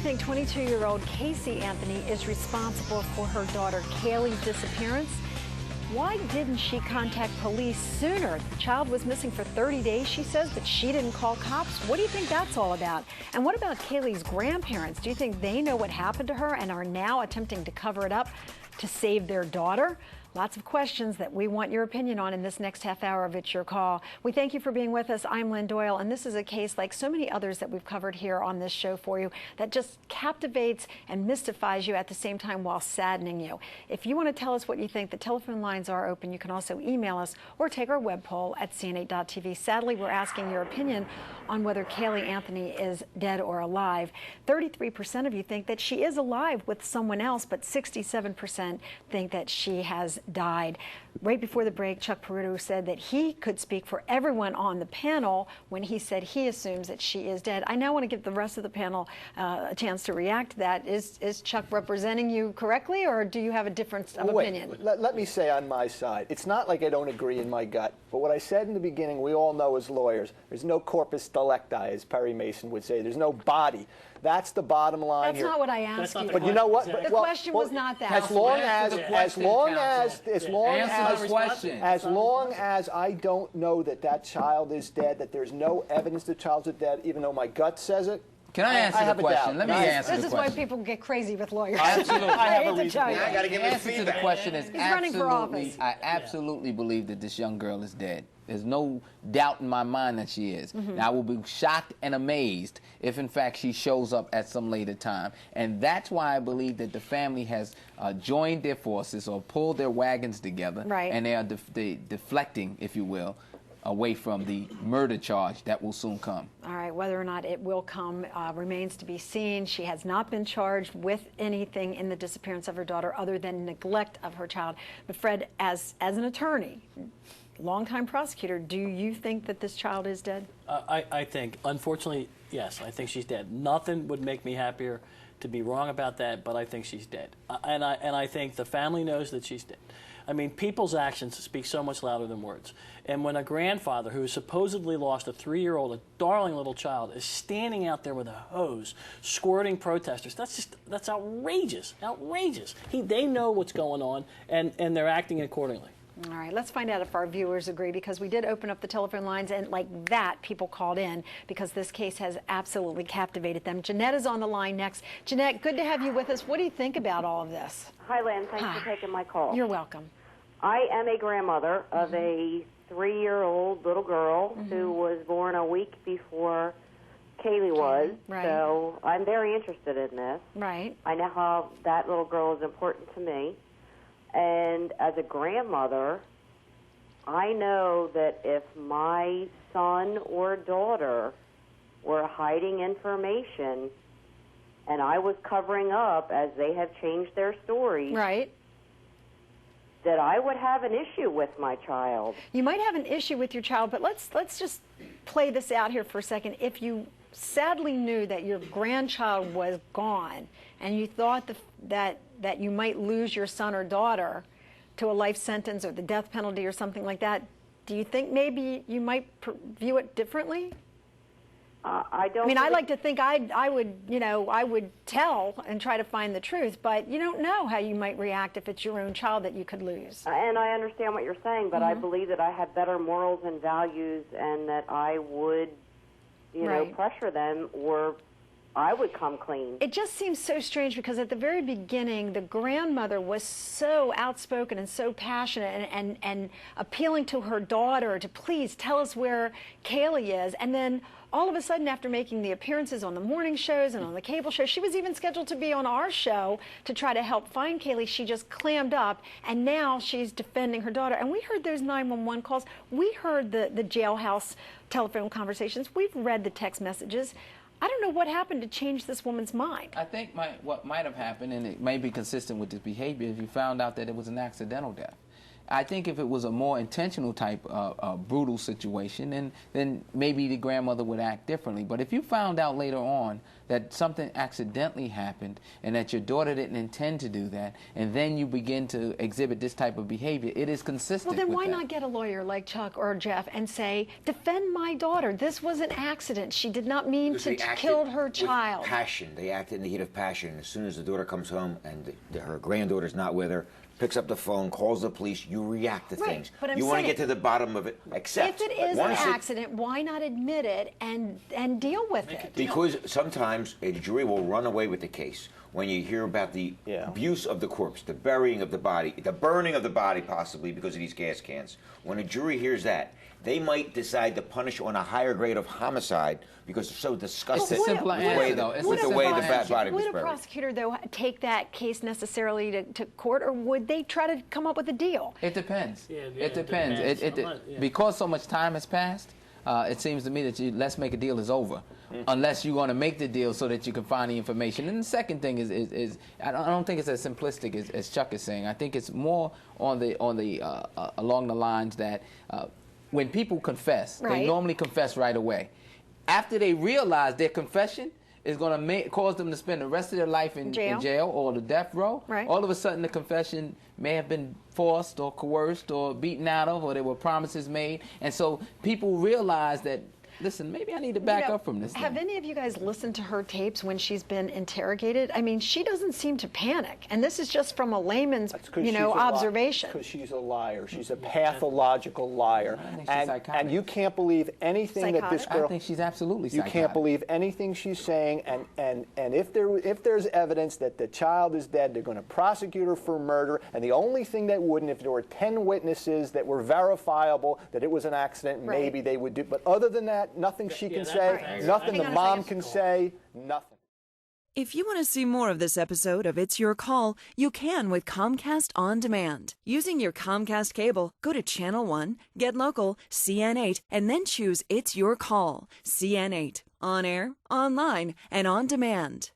think 22-year-old Caylee Anthony is responsible for her daughter Caylee's disappearance? Why didn't she contact police sooner? The child was missing for 30 days, she says, but she didn't call cops. What do you think that's all about? And what about Caylee's grandparents? Do you think they know what happened to her and are now attempting to cover it up to save their daughter? Lots of questions that we want your opinion on in this next half hour of It's Your Call. We thank you for being with us. I'm Lynn Doyle, and this is a case like so many others that we've covered here on this show for you that just captivates and mystifies you at the same time while saddening you. If you want to tell us what you think, the telephone lines are open. You can also email us or take our web poll at cn8.tv. Sadly, we're asking your opinion on whether Caylee Anthony is dead or alive. 33% of you think that she is alive with someone else, but 67% think that she has died. Right before the break, Chuck Peruto said that he could speak for everyone on the panel when he said he assumes that she is dead. I now want to give the rest of the panel a chance to react to that. Is Chuck representing you correctly, or do you have a difference of opinion? Let me say on my side, it's not like I don't agree in my gut, but what I said in the beginning, we all know as lawyers, there's no corpus delicti, as Perry Mason would say. There's no body. That's the bottom line here. That's not what I asked you. But you know what? The question was not that. As long as I don't know that that child is dead, that there's no evidence the child is dead, even though my gut says it. Can I answer the question? Let me answer the question. This is why people get crazy with lawyers. Absolutely. I hate to tell you. I got to give The answer to the question is absolutely. I absolutely believe that this young girl is dead. There's no doubt in my mind that she is. Now, I will be shocked and amazed if, in fact, she shows up at some later time. And that's why I believe that the family has joined their forces or pulled their wagons together. Right. And they are deflecting, if you will, away from the murder charge that will soon come. All right, whether or not it will come remains to be seen. She has not been charged with anything in the disappearance of her daughter other than neglect of her child. But Fred, as an attorney, longtime prosecutor, do you think that this child is dead? I think, unfortunately, yes, I think she's dead. Nothing would make me happier to be wrong about that, but I think she's dead. And I think the family knows that she's dead. I mean, people's actions speak so much louder than words. And when a grandfather who supposedly lost a 3-year-old, a darling little child, is standing out there with a hose, squirting protesters, that's outrageous, outrageous. They know what's going on, and they're acting accordingly. All right, let's find out if our viewers agree, because we did open up the telephone lines, and like that, people called in because this case has absolutely captivated them. Jeanette is on the line next. Jeanette, good to have you with us. What do you think about all of this? Hi, Lynn. Thanks for taking my call. You're welcome. I am a grandmother of a 3-year-old little girl who was born a week before Caylee was. Right. So I'm very interested in this. Right. I know how that little girl is important to me. And as a grandmother, I know that if my son or daughter were hiding information and I was covering up as they have changed their stories, right, that I would have an issue with my child. You might have an issue with your child, but let's just play this out here for a second. If you sadly knew that your grandchild was gone and you thought that you might lose your son or daughter to a life sentence or the death penalty or something like that, do you think maybe you might view it differently? I don't. I mean, I like to think I would tell and try to find the truth, but you don't know how you might react if it's your own child that you could lose. And I understand what you're saying, but I believe that I have better morals and values, and that I would, pressure them, or I would come clean. It just seems so strange because at the very beginning, the grandmother was so outspoken and so passionate and appealing to her daughter to please tell us where Caylee is. And then all of a sudden, after making the appearances on the morning shows and on the cable show, she was even scheduled to be on our show to try to help find Caylee. She just clammed up, and now she's defending her daughter. And we heard those 911 calls. We heard the jailhouse telephone conversations. We've read the text messages. I don't know what happened to change this woman's mind. I think what might have happened, and it may be consistent with this behavior, if you found out that it was an accidental death. I think if it was a more intentional type brutal situation, then maybe the grandmother would act differently. But if you found out later on that something accidentally happened and that your daughter didn't intend to do that, and then you begin to exhibit this type of behavior, it is consistent. Well, then why with that. not get a lawyer like Chuck or Jeff and say, defend my daughter. This was an accident. She did not mean to kill her child. With passion. They acted in the heat of passion. As soon as the daughter comes home and her granddaughter's not with her, picks up the phone, calls the police, you react to things. But you want to get to the bottom of it. Except if it is an accident, why not admit it and deal with it? Because sometimes a jury will run away with the case when you hear about the abuse of the corpse, the burying of the body, the burning of the body possibly because of these gas cans. When a jury hears that, they might decide to punish on a higher grade of homicide because they're so disgusted with the way the body was buried. Would a prosecutor, though, take that case necessarily to court, or would they try to come up with a deal? It depends. It depends. Because so much time has passed, it seems to me that let's make a deal is over. Unless you're going to make the deal so that you can find the information. And the second thing is I don't think it's as simplistic as Chuck is saying. I think it's more on the along the lines that when people confess, they normally confess right away. After they realize their confession is going to cause them to spend the rest of their life in jail or the death row, all of a sudden the confession may have been forced or coerced or beaten out of, or there were promises made. And so people realize that, listen, maybe I need to back up from this thing. Have any of you guys listened to her tapes when she's been interrogated? I mean, she doesn't seem to panic. And this is just from a layman's, observation. Because she's a liar. She's a pathological liar. And you can't believe anything that this girl... I think she's absolutely psychotic. You can't believe anything she's saying. And if there's evidence that the child is dead, they're going to prosecute her for murder. And the only thing that wouldn't, if there were 10 witnesses that were verifiable that it was an accident, maybe they would do. But other than that, nothing she can say, nothing the mom can say, nothing. If you want to see more of this episode of It's Your Call, you can with Comcast On Demand. Using your Comcast cable, go to Channel 1, get local, CN8, and then choose It's Your Call, CN8. On air, online, and on demand.